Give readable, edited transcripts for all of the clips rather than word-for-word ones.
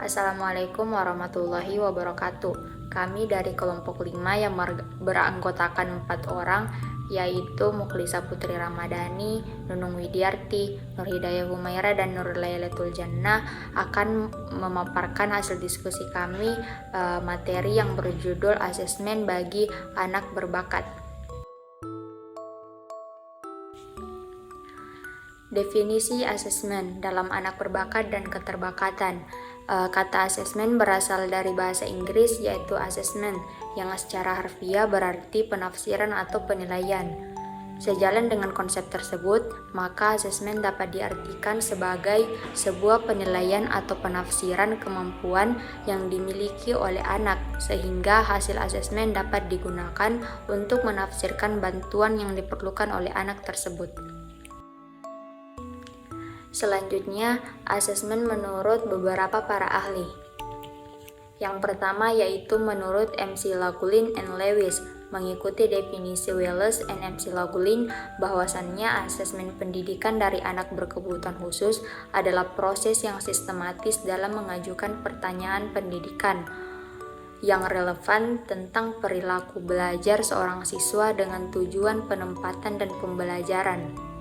Assalamualaikum warahmatullahi wabarakatuh. Kami dari kelompok 5 yang beranggotakan 4 orang, yaitu Mukhlisa Putri Ramadhani, Nunung Widiarti, Nur Hidayah Humaira, dan Nur Lailatul Jannah akan memaparkan hasil diskusi kami materi yang berjudul Asesmen bagi Anak Berbakat. Definisi asesmen dalam anak berbakat dan keterbakatan. Kata asesmen berasal dari bahasa Inggris yaitu assessment, yang secara harfiah berarti penafsiran atau penilaian. Sejalan dengan konsep tersebut, maka asesmen dapat diartikan sebagai sebuah penilaian atau penafsiran kemampuan yang dimiliki oleh anak, sehingga hasil asesmen dapat digunakan untuk menafsirkan bantuan yang diperlukan oleh anak tersebut. Selanjutnya, asesmen menurut beberapa para ahli. Yang pertama yaitu menurut MC Lagulin and Lewis, mengikuti definisi Wallace and MC Lagulin bahwasannya asesmen pendidikan dari anak berkebutuhan khusus adalah proses yang sistematis dalam mengajukan pertanyaan pendidikan yang relevan tentang perilaku belajar seorang siswa dengan tujuan penempatan dan pembelajaran.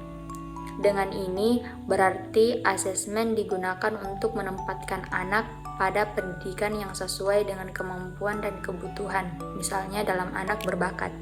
Dengan ini, berarti asesmen digunakan untuk menempatkan anak pada pendidikan yang sesuai dengan kemampuan dan kebutuhan, misalnya dalam anak berbakat.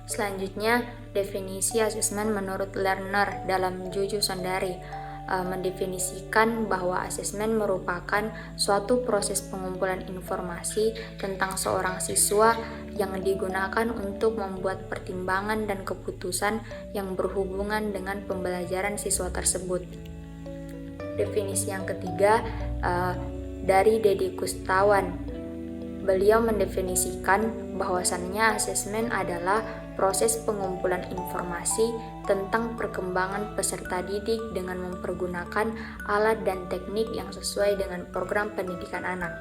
Selanjutnya, definisi asesmen menurut Lerner dalam Juju Sondari mendefinisikan bahwa asesmen merupakan suatu proses pengumpulan informasi tentang seorang siswa yang digunakan untuk membuat pertimbangan dan keputusan yang berhubungan dengan pembelajaran siswa tersebut. Definisi yang ketiga dari Dedi Kustawan. Beliau mendefinisikan bahwasannya asesmen adalah proses pengumpulan informasi tentang perkembangan peserta didik dengan mempergunakan alat dan teknik yang sesuai dengan program pendidikan anak.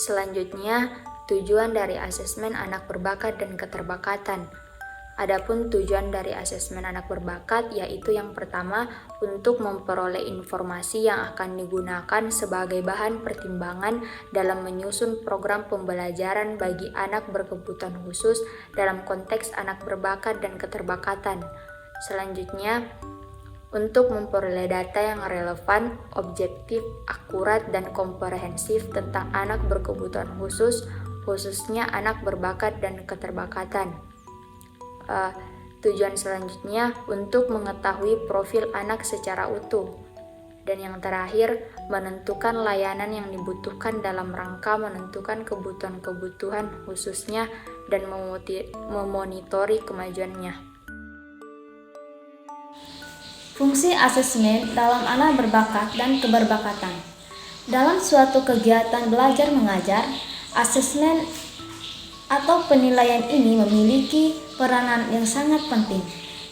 Selanjutnya, tujuan dari asesmen anak berbakat dan keterbakatan. Adapun tujuan dari asesmen anak berbakat yaitu yang pertama, untuk memperoleh informasi yang akan digunakan sebagai bahan pertimbangan dalam menyusun program pembelajaran bagi anak berkebutuhan khusus dalam konteks anak berbakat dan keterbakatan. Selanjutnya, untuk memperoleh data yang relevan, objektif, akurat, dan komprehensif tentang anak berkebutuhan khusus, khususnya anak berbakat dan keterbakatan. Tujuan selanjutnya untuk mengetahui profil anak secara utuh. Dan yang terakhir, menentukan layanan yang dibutuhkan dalam rangka menentukan kebutuhan-kebutuhan khususnya dan memonitori kemajuannya. Fungsi asesmen dalam anak berbakat dan keberbakatan. Dalam suatu kegiatan belajar mengajar, asesmen atau penilaian ini memiliki peranan yang sangat penting.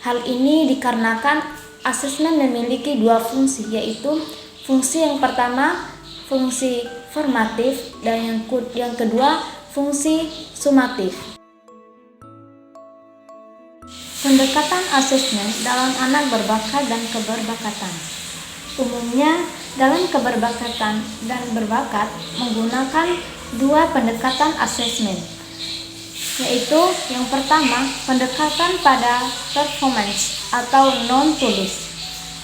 Hal ini dikarenakan asesmen memiliki dua fungsi, yaitu fungsi yang pertama fungsi formatif dan yang kedua fungsi sumatif. Pendekatan asesmen dalam anak berbakat dan keberbakatan. Umumnya dalam keberbakatan dan berbakat menggunakan dua pendekatan asesmen, yaitu yang pertama pendekatan pada performance atau non-tulis,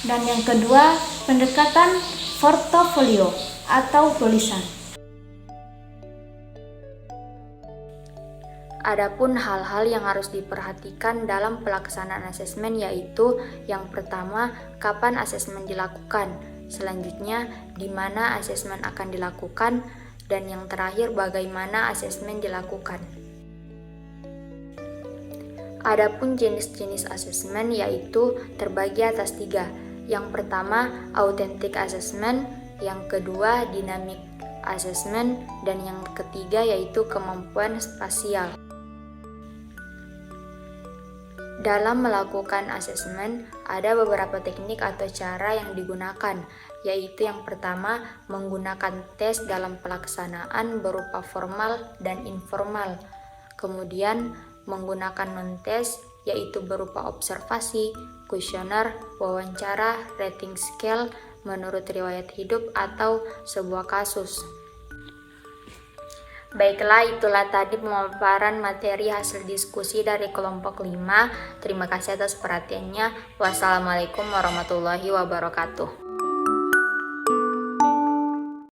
dan yang kedua pendekatan portofolio atau tulisan. Adapun hal-hal yang harus diperhatikan dalam pelaksanaan asesmen yaitu yang pertama, kapan asesmen dilakukan, selanjutnya di mana asesmen akan dilakukan, dan yang terakhir bagaimana asesmen dilakukan. Adapun jenis-jenis asesmen yaitu terbagi atas 3. Yang pertama, authentic assessment, yang kedua, dynamic assessment, dan yang ketiga yaitu kemampuan spasial. Dalam melakukan asesmen, ada beberapa teknik atau cara yang digunakan, yaitu yang pertama, menggunakan tes dalam pelaksanaan berupa formal dan informal. Kemudian, menggunakan non-tes yaitu berupa observasi, kuesioner, wawancara, rating scale, menurut riwayat hidup, atau sebuah kasus. Baiklah, itulah tadi pemaparan materi hasil diskusi dari kelompok 5. Terima kasih atas perhatiannya. Wassalamualaikum warahmatullahi wabarakatuh.